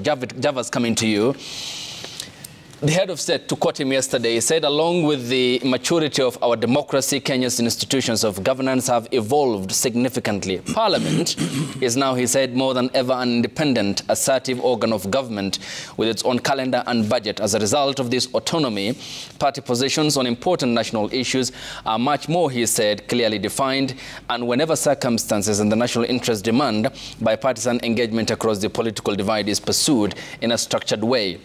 Javas, coming to you. The head of state, to quote him yesterday, said, along with the maturity of our democracy, Kenya's institutions of governance have evolved significantly. Parliament is now, he said, more than ever an independent, assertive organ of government with its own calendar and budget. As a result of this autonomy, party positions on important national issues are much more, he said, clearly defined, and whenever circumstances and the national interest demand, bipartisan engagement across the political divide is pursued in a structured way.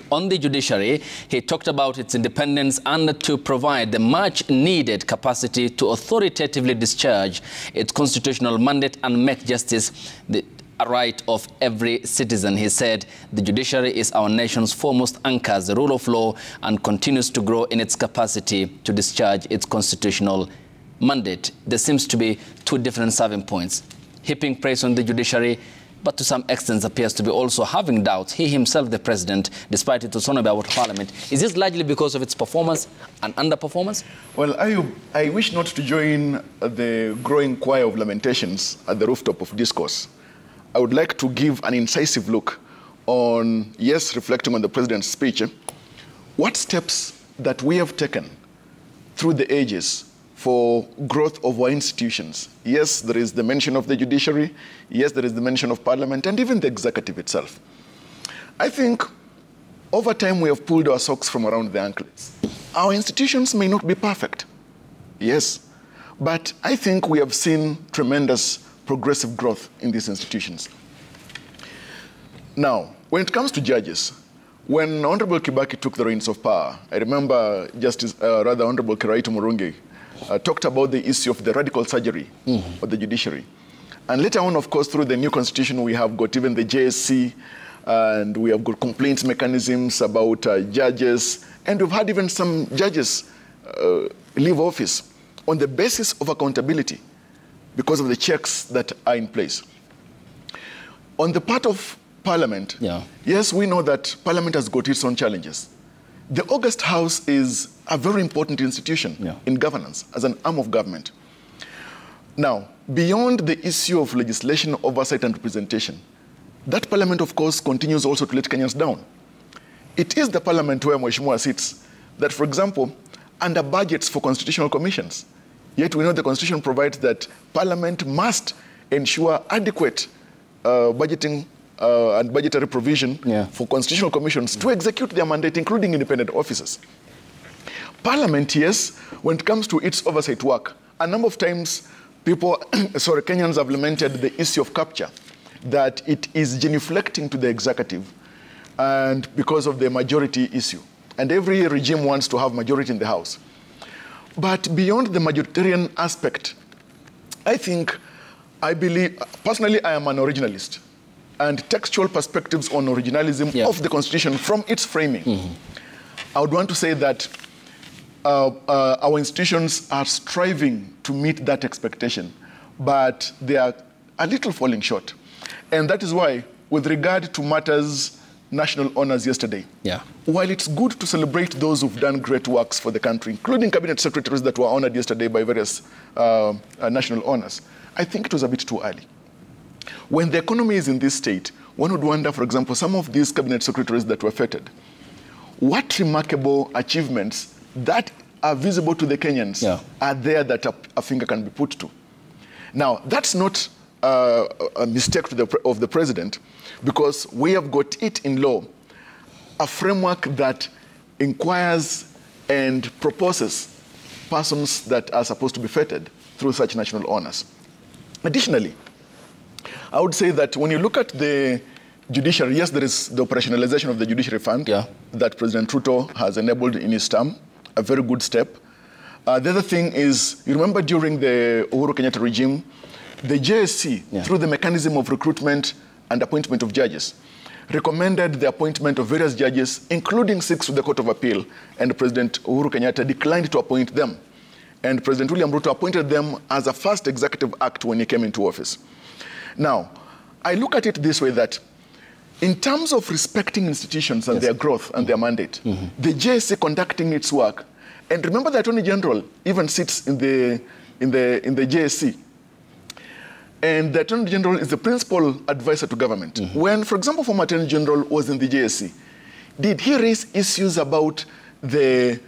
On the judiciary, he talked about its independence and to provide the much-needed capacity to authoritatively discharge its constitutional mandate and make justice a right of every citizen. He said the judiciary is our nation's foremost anchor, the rule of law, and continues to grow in its capacity to discharge its constitutional mandate. There seems to be two different serving points. Heaping praise on the judiciary, but to some extent appears to be also having doubts. He himself, the president, despite its autonomy about parliament. Is this largely because of its performance and underperformance? Well, I wish not to join the growing choir of lamentations at the rooftop of discourse. I would like to give an incisive look on, yes, reflecting on the president's speech, what steps that we have taken through the ages for growth of our institutions. Yes, there is the mention of the judiciary. Yes, there is the mention of parliament and even the executive itself. I think over time we have pulled our socks from around the ankles. Our institutions may not be perfect, yes, but I think we have seen tremendous progressive growth in these institutions. Now, when it comes to judges, when Honorable Kibaki took the reins of power, I remember Honorable Kiraito Murungi talked about the issue of the radical surgery of the judiciary. And later on, of course, through the new constitution, we have got even the JSC, and we have got complaints mechanisms about judges, and we've had even some judges leave office on the basis of accountability because of the checks that are in place. On the part of Parliament, yes, we know that Parliament has got its own challenges. The August House is a very important institution in governance as an arm of government. Now, beyond the issue of legislation, oversight and representation, that Parliament, of course, continues also to let Kenyans down. It is the Parliament where Mheshimiwa sits that, for example, under budgets for constitutional commissions, yet we know the Constitution provides that Parliament must ensure adequate budgeting and budgetary provision for constitutional commissions to execute their mandate, including independent officers. Parliament, yes, when it comes to its oversight work, a number of times Kenyans have lamented the issue of capture, that it is genuflecting to the executive and because of the majority issue. And every regime wants to have majority in the House. But beyond the majoritarian aspect, I believe, personally, I am an originalist. And textual perspectives on originalism of the Constitution from its framing. I would want to say that our institutions are striving to meet that expectation, but they are a little falling short. And that is why, with regard to matters national honors yesterday, while it's good to celebrate those who've done great works for the country, including cabinet secretaries that were honored yesterday by various national honors, I think it was a bit too early. When the economy is in this state, one would wonder, for example, some of these cabinet secretaries that were feted, what remarkable achievements that are visible to the Kenyans are there that a finger can be put to. Now, that's not a mistake of the president, because we have got it in law, a framework that inquires and proposes persons that are supposed to be feted through such national honors. Additionally, I would say that when you look at the judiciary, yes, there is the operationalization of the judiciary fund that President Ruto has enabled in his term, a very good step. The other thing is, you remember during the Uhuru Kenyatta regime, the JSC, through the mechanism of recruitment and appointment of judges, recommended the appointment of various judges, including 6 to the Court of Appeal, and President Uhuru Kenyatta declined to appoint them. And President William Ruto appointed them as a first executive act when he came into office. Now, I look at it this way, that in terms of respecting institutions and their growth and their mandate, the JSC conducting its work, and remember the Attorney General even sits in the JSC. And the Attorney General is the principal advisor to government. When, for example, former Attorney General was in the JSC, did he raise issues about the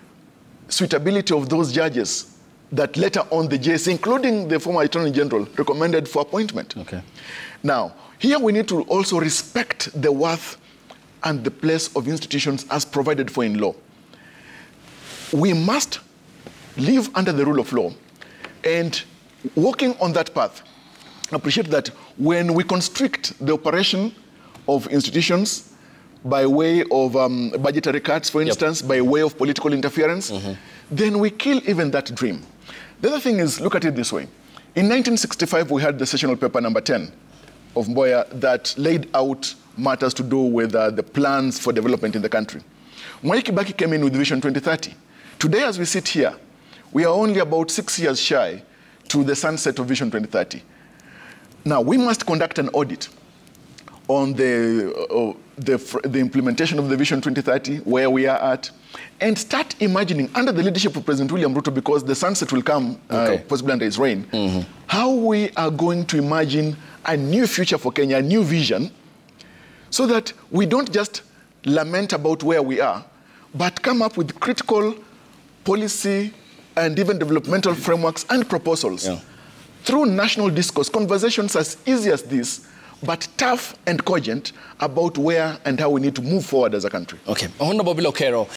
suitability of those judges that later on the JSC, including the former Attorney General, recommended for appointment? Okay. Now, here we need to also respect the worth and the place of institutions as provided for in law. We must live under the rule of law, and walking on that path, appreciate that when we constrict the operation of institutions by way of budgetary cuts, for instance, by way of political interference, then we kill even that dream. The other thing is, look at it this way. In 1965, we had the sessional paper number 10 of Mboya that laid out matters to do with the plans for development in the country. Mwai Kibaki came in with Vision 2030. Today, as we sit here, we are only about 6 years shy to the sunset of Vision 2030. Now, we must conduct an audit on the implementation of the Vision 2030, where we are at, and start imagining, under the leadership of President William Ruto, because the sunset will come possibly under his reign, how we are going to imagine a new future for Kenya, a new vision, so that we don't just lament about where we are, but come up with critical policy and even developmental frameworks and proposals through national discourse, conversations as easy as this, but tough and cogent about where and how we need to move forward as a country. Okay. Honorable Okero,